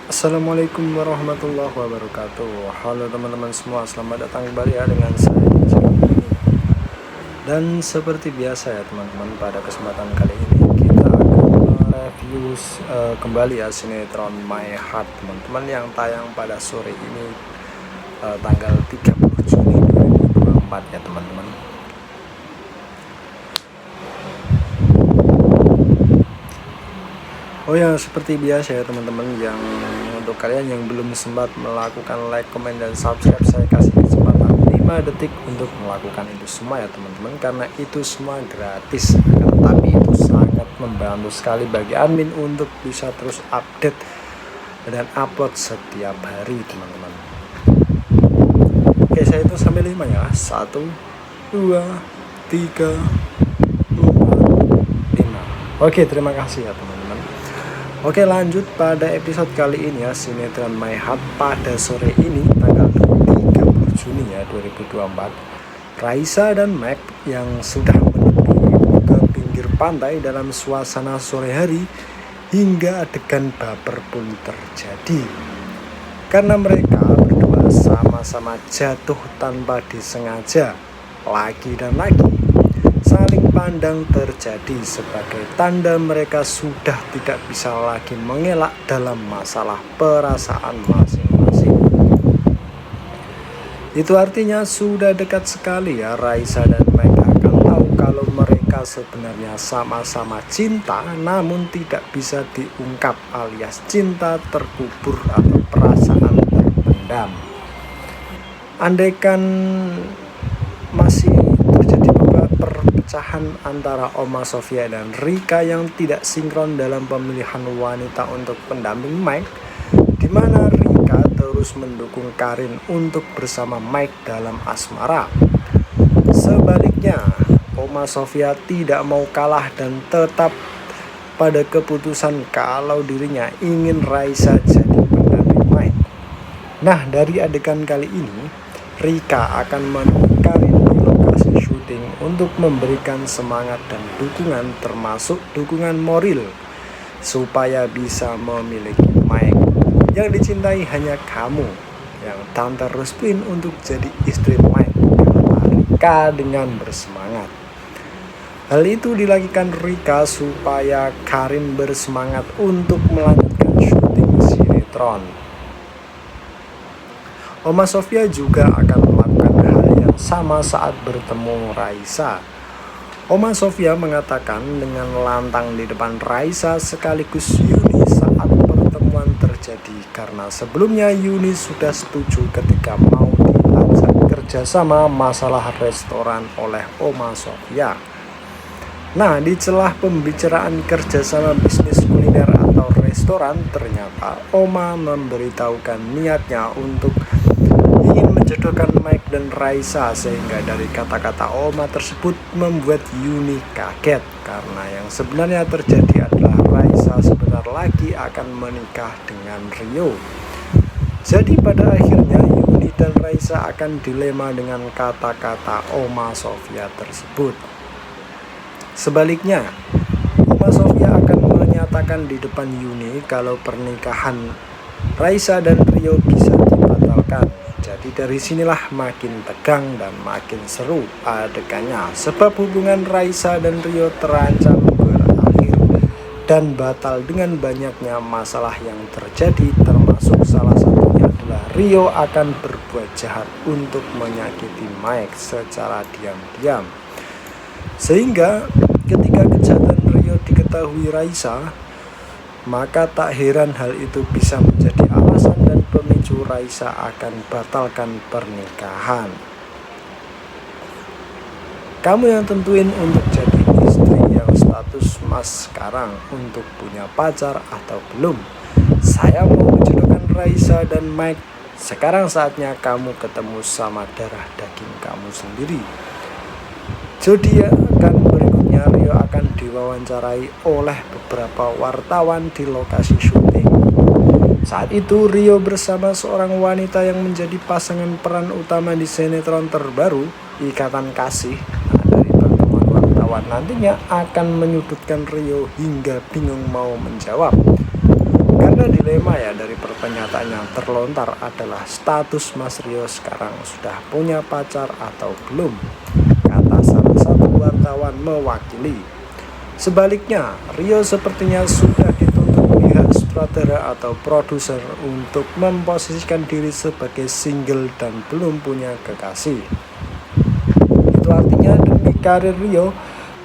Assalamualaikum warahmatullahi wabarakatuh. Halo teman-teman semua, selamat datang kembali ya dengan saya Jim. Dan seperti biasa ya teman-teman, pada kesempatan kali ini kita akan mereview kembali ya sinetron My Heart teman-teman, yang tayang pada sore ini tanggal 30 Juni 2024 ya teman-teman. Oh ya, seperti biasa ya teman-teman, yang untuk kalian yang belum sempat melakukan like, comment, dan subscribe, saya kasih kesempatan 5 detik untuk melakukan itu semua ya teman-teman, karena itu semua gratis, tetapi itu sangat membantu sekali bagi admin untuk bisa terus update dan upload setiap hari teman-teman. Oke, saya itu sampai 5 ya. 1, 2, 3, 4, 5. Oke, terima kasih ya teman-teman. Oke, lanjut pada episode kali ini ya, sinetron My Heart pada sore ini tanggal 30 Juni ya 2024. Raisa dan Mac yang sudah menepi ke pinggir pantai dalam suasana sore hari hingga adegan baper pun terjadi. Karena mereka berdua sama-sama jatuh tanpa disengaja, lagi dan lagi. Saling pandang terjadi sebagai tanda mereka sudah tidak bisa lagi mengelak dalam masalah perasaan masing-masing. Itu artinya sudah dekat sekali ya Raisa dan Mike akan tahu kalau mereka sebenarnya sama-sama cinta, namun tidak bisa diungkap, alias cinta terkubur atau perasaan terpendam. Andaikan masih terjadi perpecahan antara Oma Sofia dan Rika yang tidak sinkron dalam pemilihan wanita untuk pendamping Mike, di mana Rika terus mendukung Karin untuk bersama Mike dalam asmara. Sebaliknya, Oma Sofia tidak mau kalah dan tetap pada keputusan kalau dirinya ingin Raisa jadi pendamping Mike. Nah, dari adegan kali ini, Rika akan menemui Karin di lokasi syuting untuk memberikan semangat dan dukungan, termasuk dukungan moral, supaya bisa memiliki Mike yang dicintai hanya kamu, yang tante restuin untuk jadi istri Mike, kata Rika dengan bersemangat. Hal itu dilakukan Rika supaya Karin bersemangat untuk melanjutkan syuting sinetron. Oma Sofia juga akan melakukan hal yang sama saat bertemu Raisa. Oma Sofia mengatakan dengan lantang di depan Raisa sekaligus Yuni saat pertemuan terjadi, karena sebelumnya Yuni sudah setuju ketika mau diajak kerjasama masalah restoran oleh Oma Sofia. Nah, di celah pembicaraan kerjasama bisnis kuliner atau restoran, ternyata Oma memberitahukan niatnya untuk ingin menjodohkan Mike dan Raisa, sehingga dari kata-kata Oma tersebut membuat Yuni kaget, karena yang sebenarnya terjadi adalah Raisa sebentar lagi akan menikah dengan Rio. Jadi pada akhirnya Yuni dan Raisa akan dilema dengan kata-kata Oma Sofia tersebut. Sebaliknya, Oma Sofia akan menyatakan di depan Yuni kalau pernikahan Raisa dan Rio bisa dibatalkan. Jadi dari sinilah makin tegang dan makin seru adegannya, sebab hubungan Raisa dan Rio terancam berakhir dan batal dengan banyaknya masalah yang terjadi, termasuk salah satunya adalah Rio akan berbuat jahat untuk menyakiti Mike secara diam-diam. Sehingga ketika kejahatan Rio diketahui Raisa, maka tak heran hal itu bisa menjadi alasan dan pemicu Raisa akan batalkan pernikahan. Kamu yang tentuin untuk jadi istri yang status mas sekarang untuk punya pacar atau belum? Saya mau menjodohkan Raisa dan Mike. Sekarang saatnya kamu ketemu sama darah daging kamu sendiri. Zodiakan berikutnya, Rio akan diwawancarai oleh beberapa wartawan di lokasi syuting. Saat itu Rio bersama seorang wanita yang menjadi pasangan peran utama di sinetron terbaru Ikatan Kasih. Dari pertemuan wartawan nantinya akan menyudutkan Rio hingga bingung mau menjawab. Karena dilema ya dari pernyataan yang terlontar adalah status Mas Rio sekarang sudah punya pacar atau belum, kata salah satu wartawan mewakili. Sebaliknya, Rio sepertinya sudah dituntut pihak sutradara atau produser untuk memposisikan diri sebagai single dan belum punya kekasih. Itu artinya demi karir Rio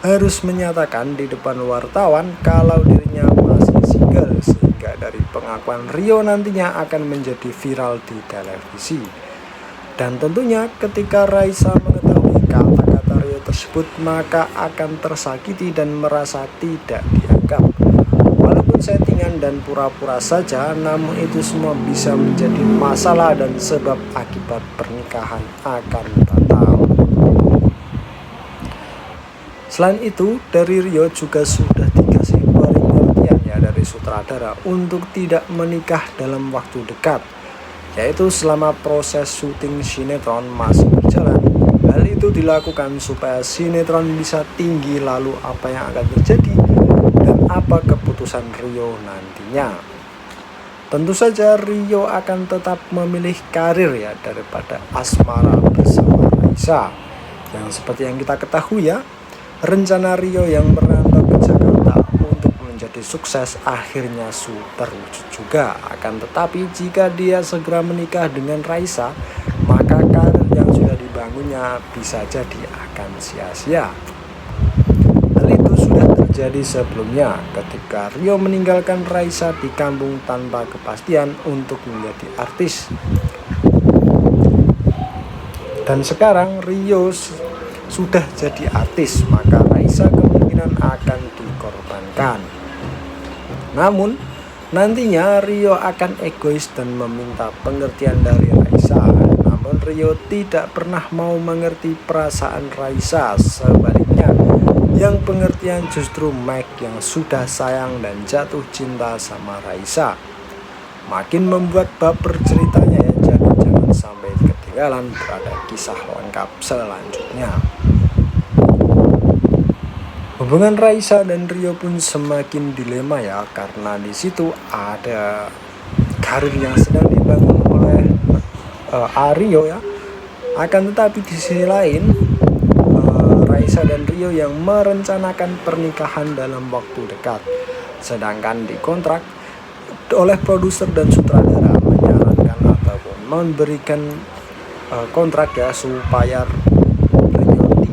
harus menyatakan di depan wartawan kalau dirinya masih single, sehingga dari pengakuan Rio nantinya akan menjadi viral di televisi. Dan tentunya ketika Raisa mengetahui kata-kata Rio tersebut, maka akan tersakiti dan merasa tidak dianggap. Walaupun settingan dan pura-pura saja, namun itu semua bisa menjadi masalah dan sebab akibat pernikahan akan batal. Selain itu, dari Rio juga sudah dikasih pengertian ya dari sutradara untuk tidak menikah dalam waktu dekat, yaitu selama proses syuting sinetron masih berjalan. Hal itu dilakukan supaya sinetron bisa tinggi, lalu apa yang akan terjadi dan apa keputusan Rio nantinya. Tentu saja Rio akan tetap memilih karir ya daripada asmara bersama Raisa. Yang seperti yang kita ketahui ya, rencana Rio yang merantau ke Jakarta untuk menjadi sukses akhirnya terwujud juga. Akan tetapi jika dia segera menikah dengan Raisa, maka karir yang sudah dibangunnya bisa jadi akan sia-sia. Hal itu sudah terjadi sebelumnya ketika Rio meninggalkan Raisa di kampung tanpa kepastian untuk menjadi artis. Dan sekarang Rio sudah jadi artis, maka Raisa kemungkinan akan dikorbankan. Namun, nantinya Rio akan egois dan meminta pengertian dari Raisa. Namun Rio tidak pernah mau mengerti perasaan Raisa. Sebaliknya, yang pengertian justru Mike yang sudah sayang dan jatuh cinta sama Raisa. Makin membuat baper ceritanya ya, jadi jangan sampai ketinggalan berada kisah lengkap selanjutnya. Hubungan Raisa dan Rio pun semakin dilema ya, karena di situ ada karir yang sedang dibangun oleh Rio ya. Akan tetapi di sisi lain Raisa dan Rio yang merencanakan pernikahan dalam waktu dekat. Sedangkan di kontrak oleh produser dan sutradara menyarankan ataupun memberikan kontrak ya supaya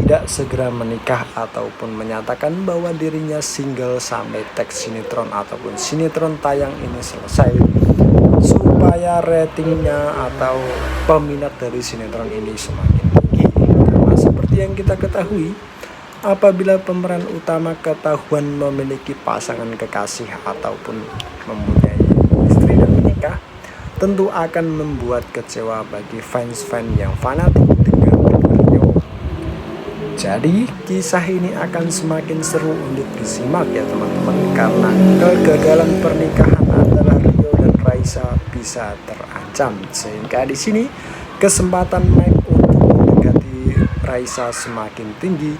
tidak segera menikah ataupun menyatakan bahwa dirinya single sampai teks sinetron ataupun sinetron tayang ini selesai, supaya ratingnya atau peminat dari sinetron ini semakin tinggi. Karena seperti yang kita ketahui, apabila pemeran utama ketahuan memiliki pasangan kekasih ataupun mempunyai istri dan menikah, tentu akan membuat kecewa bagi fans-fans yang fanatik dengan Rio. Jadi kisah ini akan semakin seru untuk disimak ya teman-teman, karena kegagalan pernikahan antara Rio dan Raisa bisa terancam, sehingga di sini kesempatan Mike untuk mendekati Raisa semakin tinggi.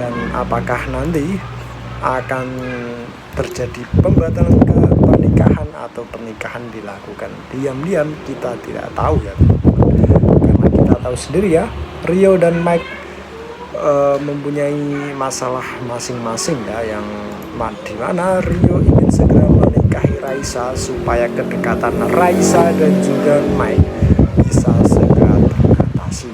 Dan apakah nanti akan terjadi pembatalan ke pernikahan atau pernikahan dilakukan diam-diam, kita tidak tahu ya teman-teman. Karena kita tahu sendiri ya, Rio dan Mike mempunyai masalah masing-masing ya, yang dimana Rio ingin segera menikahi Raisa supaya kedekatan Raisa dan juga Mike bisa segera teratasi.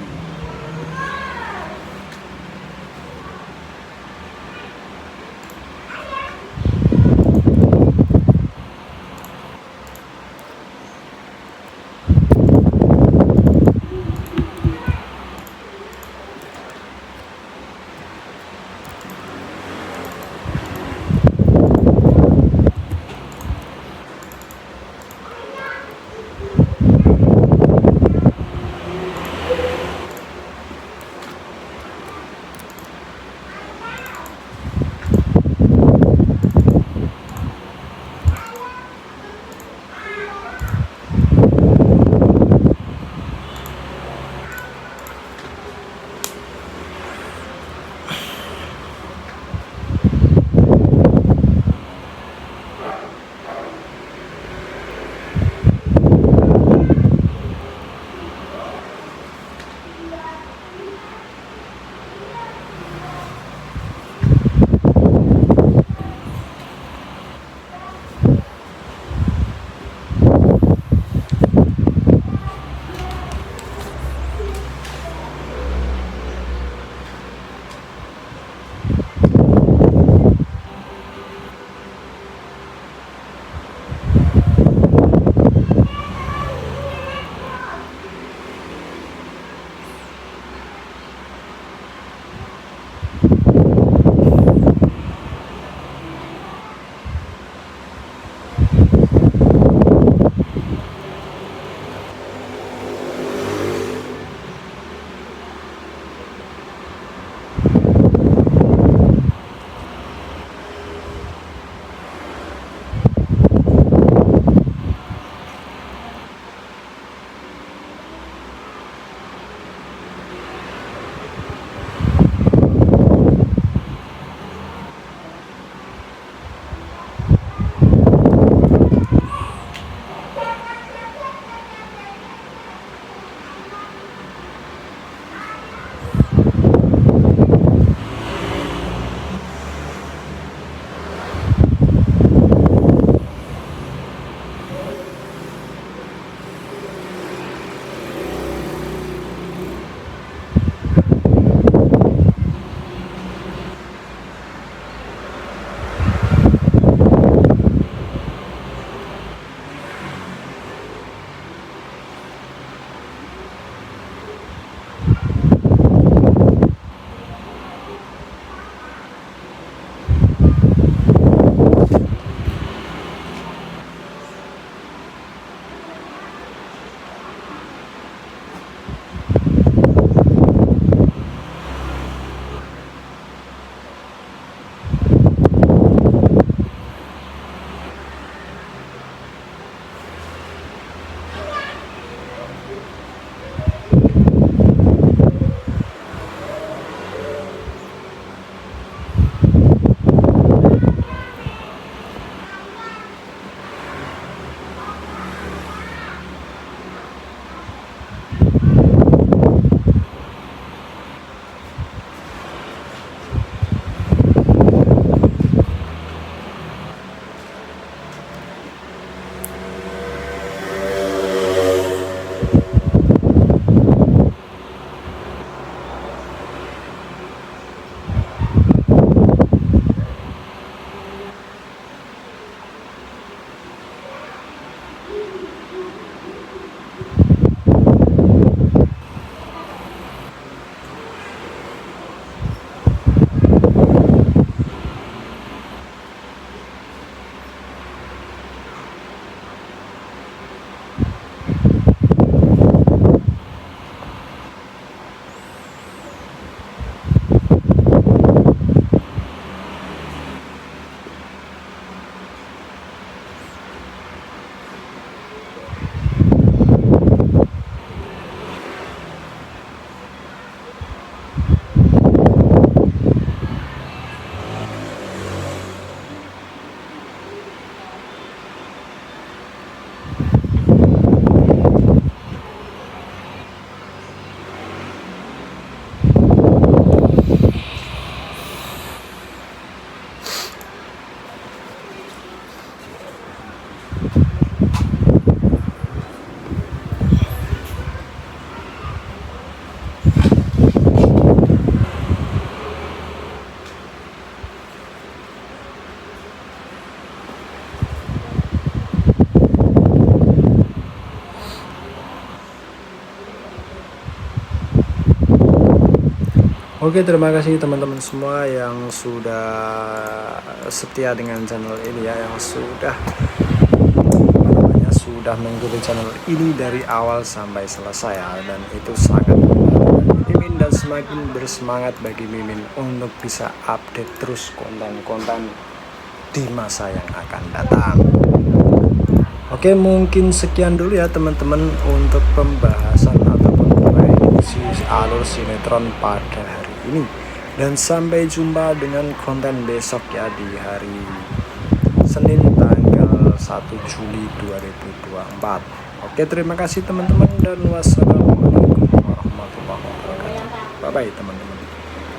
Oke, terima kasih teman-teman semua yang sudah setia dengan channel ini ya, yang sudah mengikuti channel ini dari awal sampai selesai ya, dan itu sangat membantu bagi Mimin dan semakin bersemangat bagi Mimin untuk bisa update terus konten-konten di masa yang akan datang. Oke, mungkin sekian dulu ya teman-teman untuk pembahasan ataupun prediksi alur sinetron pada hari ini, dan sampai jumpa dengan konten besok ya di hari Senin tanggal 1 Juli 2024. Oke, terima kasih teman-teman, dan wassalamualaikum warahmatullahi wabarakatuh. Bye bye teman-teman.